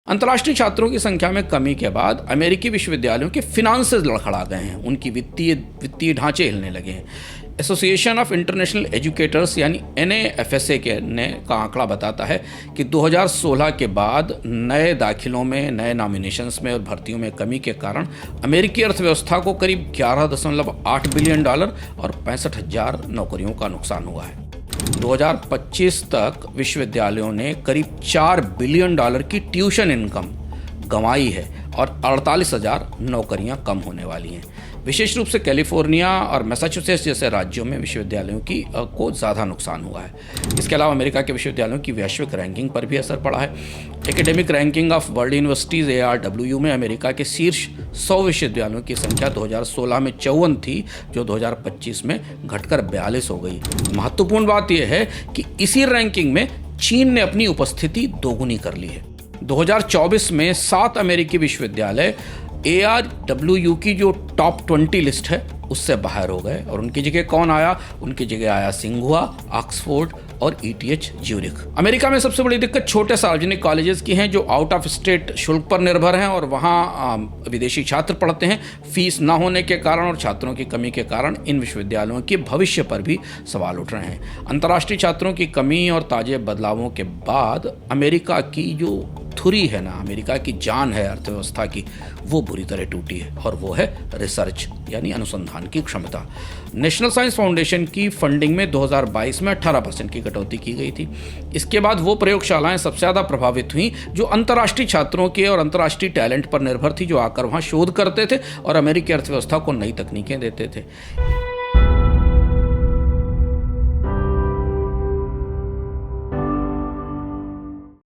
अंतर्राष्ट्रीय छात्रों की संख्या में कमी के बाद अमेरिकी विश्वविद्यालयों के फिनांसेस लड़खड़ा गए हैं। उनकी वित्तीय ढांचे हिलने लगे हैं। एसोसिएशन ऑफ इंटरनेशनल एजुकेटर्स यानी NAFSA का आंकड़ा बताता है कि 2016 के बाद नए दाखिलों में, नए नॉमिनेशंस में और भर्तियों में कमी के कारण अमेरिकी अर्थव्यवस्था को करीब 11.8 बिलियन डॉलर और 65,000 नौकरियों का नुकसान हुआ है। 2025 तक विश्वविद्यालयों ने करीब 4 बिलियन डॉलर की ट्यूशन इनकम गंवाई है और 48,000 नौकरियां कम होने वाली हैं। विशेष रूप से कैलिफोर्निया और मैसाचुसेट्स जैसे राज्यों में विश्वविद्यालयों को ज़्यादा नुकसान हुआ है। इसके अलावा अमेरिका के विश्वविद्यालयों की वैश्विक रैंकिंग पर भी असर पड़ा है। Academic ranking of world universities ARW में अमेरिका के शीर्ष 100 विश्वविद्यालयों की संख्या 2016 में 54 थी, जो 2025 में घटकर 42 हो गई। महत्वपूर्ण बात यह है कि इसी रैंकिंग में चीन ने अपनी उपस्थिति दोगुनी कर ली है। 2024 में 7 अमेरिकी विश्वविद्यालय ARW की जो टॉप 20 लिस्ट है उससे बाहर हो गए और उनकी जगह कौन आया? उनकी जगह आया सिंघुआ, ऑक्सफोर्ड और ETH ज्यूरिख। अमेरिका में सबसे बड़ी दिक्कत छोटे सार्वजनिक कॉलेजेस की हैं जो आउट ऑफ स्टेट शुल्क पर निर्भर हैं और वहाँ विदेशी छात्र पढ़ते हैं। फीस न होने के कारण और छात्रों की कमी के कारण इन विश्वविद्यालयों के भविष्य पर भी सवाल उठ रहे हैं। अंतर्राष्ट्रीय छात्रों की कमी और ताजे बदलावों के बाद अमेरिका की जो धुरी है ना, अमेरिका की जान है अर्थव्यवस्था की, वो बुरी तरह टूटी है और वो है रिसर्च यानी अनुसंधान की क्षमता। नेशनल साइंस फाउंडेशन की फंडिंग में 2022 में 18% की कटौती की गई थी। इसके बाद वो प्रयोगशालाएं सबसे ज़्यादा प्रभावित हुई जो अंतर्राष्ट्रीय छात्रों के और अंतर्राष्ट्रीय टैलेंट पर निर्भर थी, जो आकर वहाँ शोध करते थे और अमेरिकी अर्थव्यवस्था को नई तकनीकें देते थे।